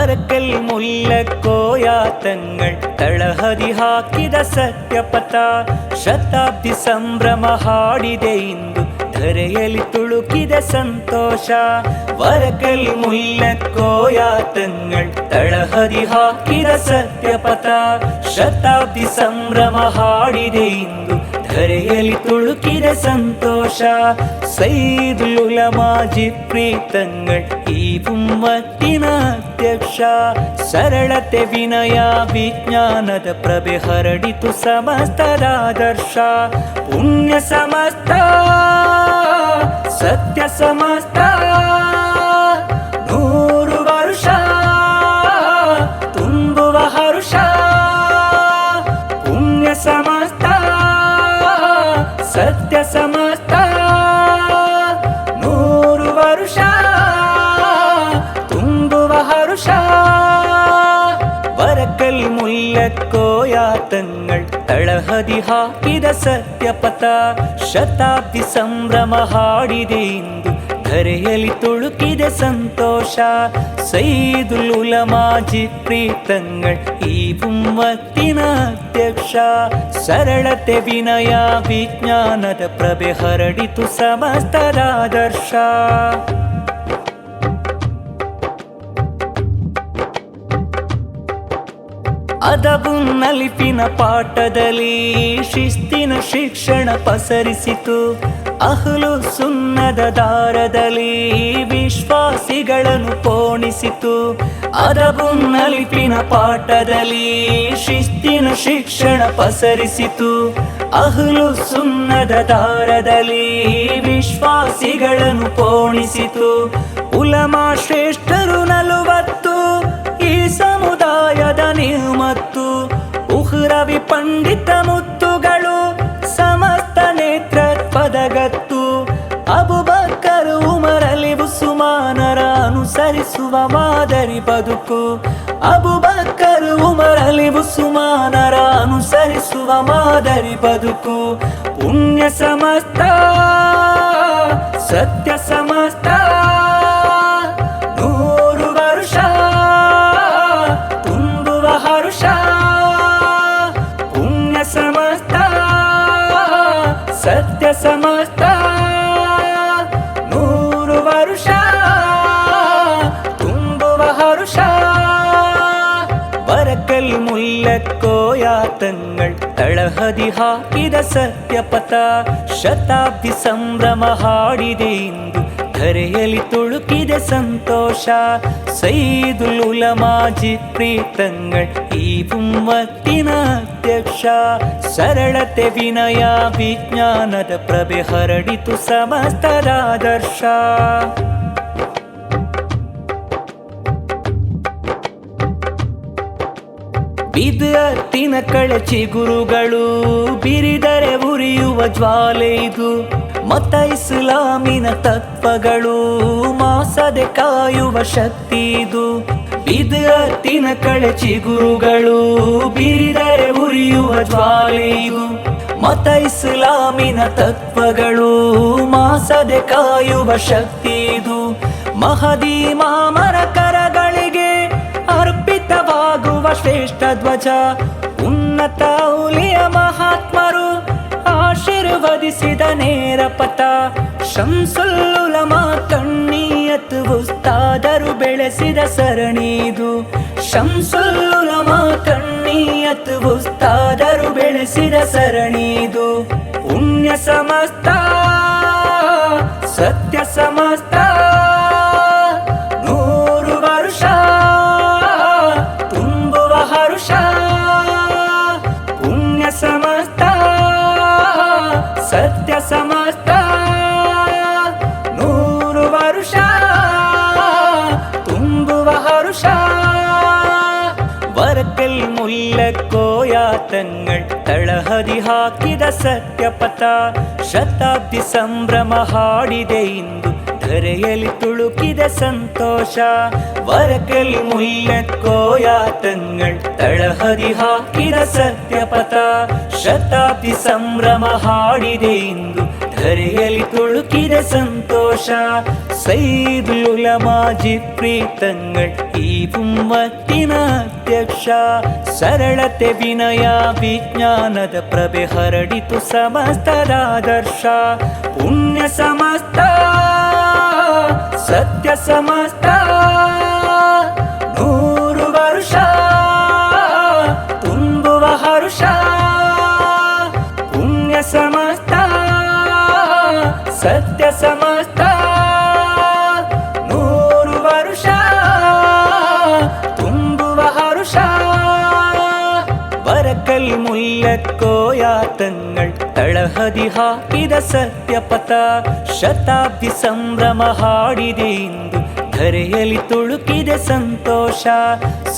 വരക്കൽ മുല്ലക്കോയാത്തങ്ങൾ തളഹതി ಹಾಕಿದ ಸತ್ಯಪಥ ಶತಾಬ್ದಿ ಸಂಭ್ರಮ ಹಾಡಿದೆ ಇಂದು ಧರೆಯಲ್ಲಿ ತುಳುಕಿದ ಸಂತೋಷ വരക്കൽ മുല്ലക്കോയാത്തങ്ങൾ തളഹതി ಹಾಕಿದ ಸತ್ಯಪಥ ಶತಾಬ್ದಿ ಸಂಭ್ರಮ ಹಾಡಿದೆ ಇಂದು ಧರೆಯಲ್ಲಿ ತುಳುಕಿದ ಸಂತೋಷ ಸೈದುಲ್ ಉಲಮಾ ಜಿಪ್ರೀತಂಗಳ್ ಈ ಉಮ್ಮತ್ತಿನ ಅಧ್ಯಕ್ಷ ಸರಳತೆ ವಿನಯ ವಿಜ್ಞಾನದ ಪ್ರಭೆ ಹರಡಿತು ಸಮಸ್ತದ ಆದರ್ಶ ಪುಣ್ಯ ಸಮಸ್ತ ಸತ್ಯ ಸಮಸ್ತ 100 ವರ್ಷ ತುಂಬುವ ಹರುಷ ಪುಣ್ಯ ಸಮಸ್ತ ಸತ್ಯ ಸಮಸ್ತ 100 ವರ್ಷ ತುಂಬುವ ಹರುಷ വരക്കൽ മുല്ലക്കോയാത്തങ്ങൾ തളഹതി ಹಾಕಿದ ಸತ್ಯಪಥ ಶತಾಬ್ದಿ ಸಂಭ್ರಮ ಹಾಡಿದೆ ಇಂದು ಧರೆಯಲ್ಲಿ ತುಳುಕಿದ ಸಂತೋಷ ಸೈದುಲ್ ಉಲಮಾ ಜಿಪ್ರೀತಂಗಳ್ ಈ ಉಮ್ಮತ್ತಿನ ಅಧ್ಯಕ್ಷ ಸರಳತೆ ವಿನಯ ವಿಜ್ಞಾನದ ಪ್ರಭೆ ಹರಡಿತು ಸಮಸ್ತದ ಆದರ್ಶ ಅದಬು ನಲಿಪಿನ ಪಾಠದಲ್ಲಿ ಶಿಸ್ತಿನ ಶಿಕ್ಷಣ ಪಸರಿಸಿತು ಅಹ್ಲು ಸುನ್ನದ ದಾರದಲ್ಲಿ ವಿಶ್ವಾಸಿಗಳನ್ನು ಪೋಣಿಸಿತು ಅದಬು ನಲಿಪಿನ ಪಾಠದಲ್ಲಿ ಶಿಸ್ತಿನ ಶಿಕ್ಷಣ ಪಸರಿಸಿತು ಅಹ್ಲು ಸುನ್ನದ ದಾರದಲ್ಲಿ ವಿಶ್ವಾಸಿಗಳನ್ನು ಪೋಣಿಸಿತು ಉಲಮಾ ಶ್ರೇಷ್ಠರು 40 ಈ ಸಮುದಾಯದ ನಿರ್ಮತ್ತು ಉಹ್ರವಿ ಪಂಡಿತ ಮುತ್ತುಗಳು ಸಮಸ್ತ ನೇತೃತ್ವದಗತ್ತು ಅಬುಬಕರ್ ಉಮರ್ ಅಲಿ ಉಸ್ಮಾನರ ಅನುಸರಿಸುವ ಮಾದರಿ ಬದುಕು ಅಬುಬಕರ್ ಉಮರ್ ಅಲಿ ಉಸ್ಮಾನರ ಅನುಸರಿಸುವ ಮಾದರಿ ಬದುಕು ಪುಣ್ಯ ಸಮಸ್ತ ಸತ್ಯ ಸಮಸ್ತ 100 ವರ್ಷ ತುಂಬುವ ಹರುಷ ಪುಣ್ಯ ಸಮಸ್ತ ಸತ್ಯ ಸಮಸ್ತ 100 ವರ್ಷ ತುಂಬುವ ಹರುಷ വരക്കൽ മുല്ലക്കോയാത്തങ്ങൾ തളഹതി ಹಾಕಿದ ಸತ್ಯಪಥ ಶತಾಬ್ದಿ ಸಂಭ್ರಮ ಹಾಡಿದೆ ಇಂದು ಧರೆಯಲ್ಲಿ ತುಳುಕಿದ ಸಂತೋಷ ಸೈದುಲ್ ಉಲಮಾ ಜಿಪ್ರೀತಂಗಳ್ ಈ ಉಮ್ಮತ್ತಿನ ಅಧ್ಯಕ್ಷ ಸರಳತೆ ವಿನಯ ವಿಜ್ಞಾನದ ಪ್ರಭೆ ಹರಡಿತು ಸಮಸ್ತದ ಆದರ್ಶ ವಿದ್ಯಾರ್ಥಿನ ಕಳಚಿ ಗುರುಗಳು ಬಿರಿದರೆ ಉರಿಯುವ ಜ್ವಾಲೆ ಇದು ಮತ ಇಸ್ಲಾಮಿನ ತತ್ವಗಳು ಮಾಸದೆ ಕಾಯುವ ಶಕ್ತಿ ಇದು ವಿದ್ಯಾರ್ಥಿನ ಕಳಚಿ ಗುರುಗಳು ಬಿರಿದರೆ ಉರಿಯುವ ಜ್ವಾಲೆ ಇದು ಮತ ಇಸ್ಲಾಮಿನ ತತ್ವಗಳು ಮಾಸದೆ ಕಾಯುವ ಶಕ್ತಿ ಇದು ಮಹದಿ ಮಾಮರ ಕರಗಳಿಗೆ ಅರ್ಪಿತವಾಗುವ ಶ್ರೇಷ್ಠ ಧ್ವಜ ಉನ್ನತ ಔಲಿಯ ಮಹಾತ್ಮರು ಆಶೀರ್ವದಿಸಿದ ನೇರ ಪಥ ಶಂಸುಲ್ ಉಲಮಾ ಕಣ್ಣೀಯತ್ ಉಸ್ತಾದರು ಬೆಳೆಸಿದ ಸರಣಿದು ಶಂಸುಲ್ ಉಲಮಾ ಕಣ್ಣೀಯತ್ ಉಸ್ತಾದರು ಬೆಳೆಸಿದ ಸರಣಿದು ಪುಣ್ಯ ಸಮಸ್ತ ಸತ್ಯ ಸಮಸ್ತ 100 ವರ್ಷ ತುಂಬುವ ಹರುಷ ಪುಣ್ಯ ಸಮಸ್ತ ಸತ್ಯ ಸಮಸ್ತ 100 ವರ್ಷ ತುಂಬುವ ಹರುಷ ವರಕಲ್ ಮುಲ್ಲಕೋಯಾತಂಗಳ್ ತಳಹದಿ ಹಾಕಿದ ಸತ್ಯಪಥ ಶತಾಬ್ದಿ ಸಂಭ್ರಮ ಹಾಡಿದೆ ಇಂದು ಧರೆಯಲ್ಲಿ ತುಳುಕಿದ ಸಂತೋಷ ವರಕಲ್ ಮುಲ್ಲಕೋಯಾತಂಗಳ್ ತಳಹದಿ ಹಾಕಿದ ಸತ್ಯಪಥ ಶತಾಬ್ದಿ ಸಂಭ್ರಮ ಹಾಡಿದೆ ಇಂದು ಧರೆಯಲ್ಲಿ ತುಳುಕಿದ ಸಂತೋಷ ಸಂತೋಷ. ಸೈದುಲ್ ಉಲಮಾ ಜಿಪ್ರೀತಂಗಳ್ ಈ ಉಮ್ಮತ್ತಿನ ಅಧ್ಯಕ್ಷ. ಸರಳತೆ ವಿನಯ ವಿಜ್ಞಾನದ ಪ್ರಭೆ ಹರಡಿತು ಸಮಸ್ತದ ಆದರ್ಶ. ಪುಣ್ಯ ಸಮಸ್ತ ಸತ್ಯ ಸಮಸ್ತ 100 ವರ್ಷ ತುಂಬುವ ಹರುಷ. ಪುಣ್ಯ ಸಮಸ್ತ ಸತ್ಯ ಸಮಸ್ತ 100 ವರ್ಷ ತುಂಬುವ ಹರುಷ. ಬರಕಲ್ ಮುಲ್ಲಕ್ಕೋಯ ತಂಗಳ್ ತಳಹದಿ ಹಾಕಿದ ಸತ್ಯಪಥ. ಶತಾಬ್ದಿ ಸಂಭ್ರಮ ಹಾಡಿದೆ ಇಂದು ಧರೆಯಲ್ಲಿ ತುಳುಕಿದೆ ಸಂತೋಷ.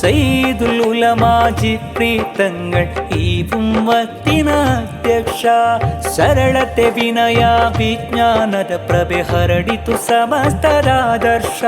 ಸೈದುಲ್ ಉಲಮಾ ಜಿಪ್ರೀತಂಗಳ್ ಈ ಉಮ್ಮತ್ತಿನ ಅಧ್ಯಕ್ಷ. ಸರಳತೆ ವಿನಯ ವಿಜ್ಞಾನದ ಪ್ರಭೆ ಹರಡಿತು ಸಮಸ್ತದ ಆದರ್ಶ.